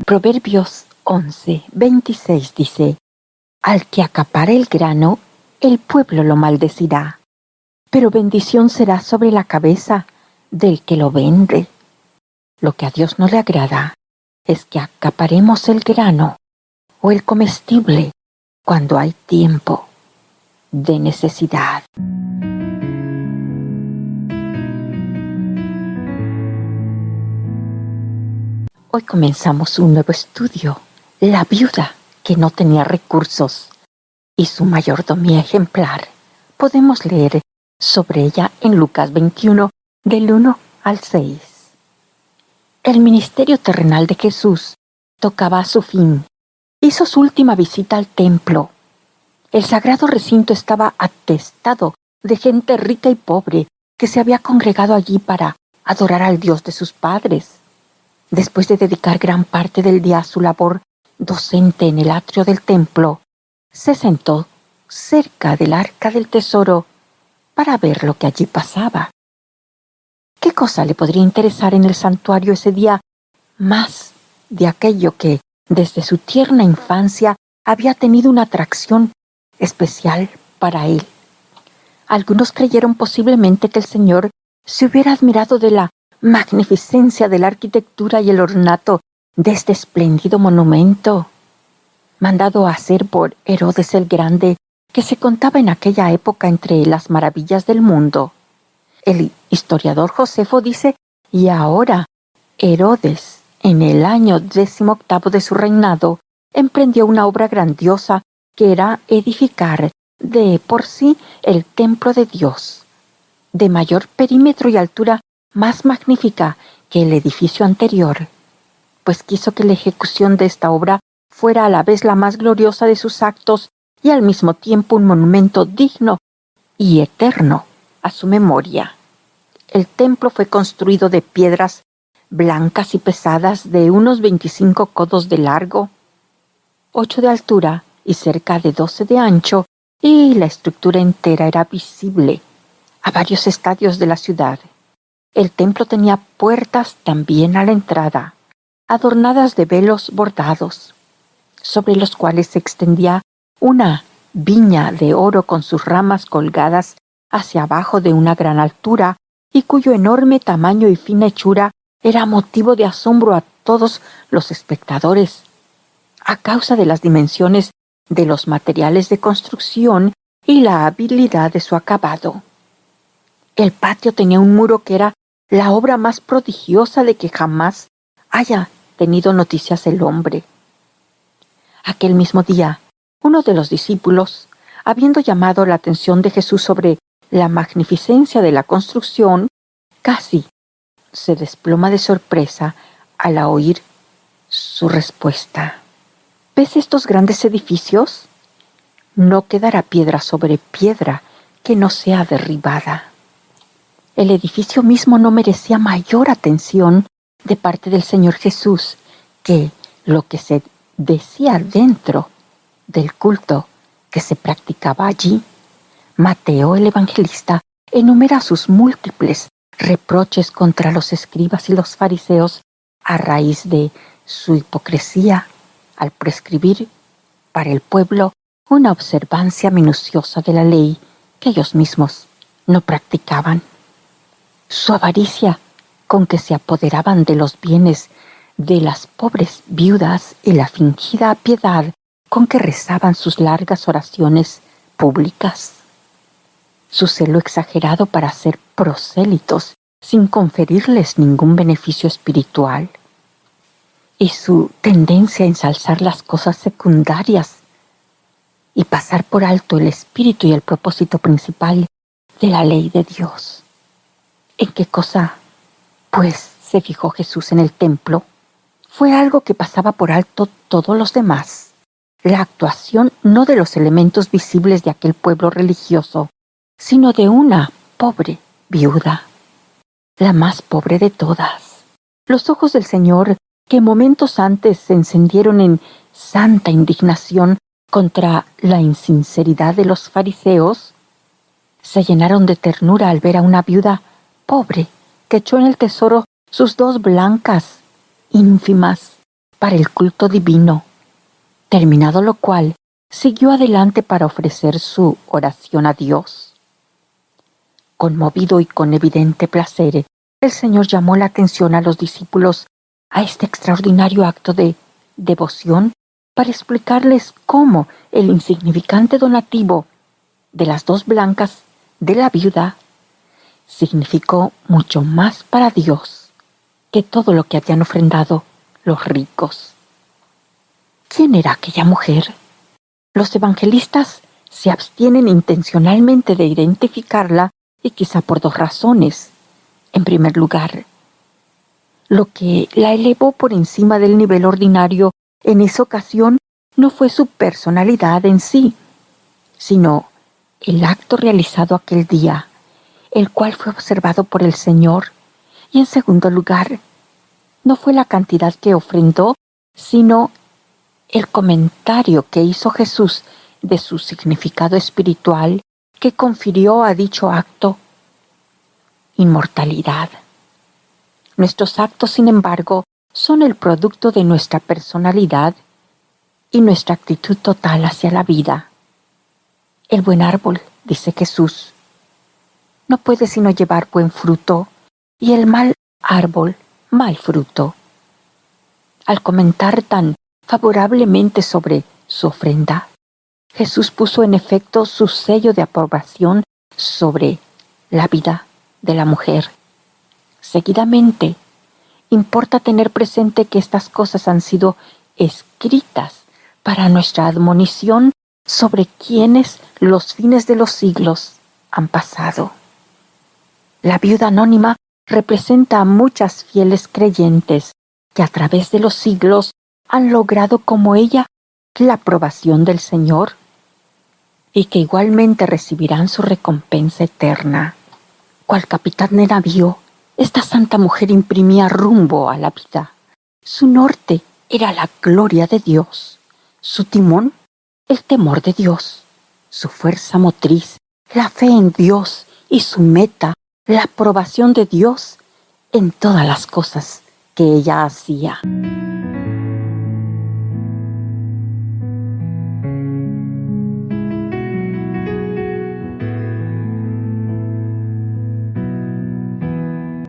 Proverbios 11:26 dice: Al que acapara el grano, el pueblo lo maldecirá, pero bendición será sobre la cabeza del que lo vende. Lo que a Dios no le agrada es que acaparemos el grano o el comestible cuando hay tiempo de necesidad. Hoy comenzamos un nuevo estudio, la viuda que no tenía recursos y su mayordomía ejemplar. Podemos leer sobre ella en Lucas 21, del 1 al 6. El ministerio terrenal de Jesús tocaba a su fin. Hizo su última visita al templo. El sagrado recinto estaba atestado de gente rica y pobre que se había congregado allí para adorar al Dios de sus padres. Después de dedicar gran parte del día a su labor docente en el atrio del templo, se sentó cerca del arca del tesoro para ver lo que allí pasaba. ¿Qué cosa le podría interesar en el santuario ese día más de aquello que desde su tierna infancia había tenido una atracción especial para él? Algunos creyeron posiblemente que el Señor se hubiera admirado de la magnificencia de la arquitectura y el ornato de este espléndido monumento, mandado a hacer por Herodes el Grande, que se contaba en aquella época entre las maravillas del mundo. El historiador Josefo dice: y ahora Herodes, en el año 18 de su reinado, emprendió una obra grandiosa que era edificar de por sí el templo de Dios, de mayor perímetro y altura, más magnífica que el edificio anterior, pues quiso que la ejecución de esta obra fuera a la vez la más gloriosa de sus actos y al mismo tiempo un monumento digno y eterno a su memoria. El templo fue construido de piedras blancas y pesadas de unos 25 codos de largo, 8 de altura y cerca de 12 de ancho, y la estructura entera era visible a varios estadios de la ciudad. El templo tenía puertas también a la entrada, adornadas de velos bordados, sobre los cuales se extendía una viña de oro con sus ramas colgadas hacia abajo de una gran altura, y cuyo enorme tamaño y fina hechura era motivo de asombro a todos los espectadores, a causa de las dimensiones de los materiales de construcción y la habilidad de su acabado. El patio tenía un muro que era la obra más prodigiosa de que jamás haya tenido noticias el hombre. Aquel mismo día, uno de los discípulos, habiendo llamado la atención de Jesús sobre la magnificencia de la construcción, casi se desploma de sorpresa al oír su respuesta. ¿Ves estos grandes edificios? No quedará piedra sobre piedra que no sea derribada. El edificio mismo no merecía mayor atención de parte del Señor Jesús que lo que se decía dentro del culto que se practicaba allí. Mateo, el evangelista, enumera sus múltiples reproches contra los escribas y los fariseos a raíz de su hipocresía al prescribir para el pueblo una observancia minuciosa de la ley que ellos mismos no practicaban. Su avaricia con que se apoderaban de los bienes de las pobres viudas y la fingida piedad con que rezaban sus largas oraciones públicas. Su celo exagerado para ser prosélitos sin conferirles ningún beneficio espiritual. Y su tendencia a ensalzar las cosas secundarias y pasar por alto el espíritu y el propósito principal de la ley de Dios. ¿En qué cosa, pues, se fijó Jesús en el templo? Fue algo que pasaba por alto todos los demás. La actuación no de los elementos visibles de aquel pueblo religioso, sino de una pobre viuda, la más pobre de todas. Los ojos del Señor, que momentos antes se encendieron en santa indignación contra la insinceridad de los fariseos, se llenaron de ternura al ver a una viuda pobre que echó en el tesoro sus 2 blancas, ínfimas para el culto divino, terminado lo cual, siguió adelante para ofrecer su oración a Dios. Conmovido y con evidente placer, el Señor llamó la atención a los discípulos a este extraordinario acto de devoción para explicarles cómo el insignificante donativo de las 2 blancas de la viuda significó mucho más para Dios que todo lo que habían ofrendado los ricos. ¿Quién era aquella mujer? Los evangelistas se abstienen intencionalmente de identificarla y quizá por 2 razones. En primer lugar, lo que la elevó por encima del nivel ordinario en esa ocasión no fue su personalidad en sí, sino el acto realizado aquel día, el cual fue observado por el Señor. Y en segundo lugar, no fue la cantidad que ofrendó, sino el comentario que hizo Jesús de su significado espiritual que confirió a dicho acto inmortalidad. Nuestros actos, sin embargo, son el producto de nuestra personalidad y nuestra actitud total hacia la vida. El buen árbol, dice Jesús, no puede sino llevar buen fruto, y el mal árbol, mal fruto. Al comentar tan favorablemente sobre su ofrenda, Jesús puso en efecto su sello de aprobación sobre la vida de la mujer. Seguidamente, importa tener presente que estas cosas han sido escritas para nuestra admonición sobre quienes los fines de los siglos han pasado. La viuda anónima representa a muchas fieles creyentes que a través de los siglos han logrado como ella la aprobación del Señor y que igualmente recibirán su recompensa eterna. Cual capitán de navío, esta santa mujer imprimía rumbo a la vida. Su norte era la gloria de Dios, su timón, el temor de Dios, su fuerza motriz, la fe en Dios y su meta, la aprobación de Dios en todas las cosas que ella hacía.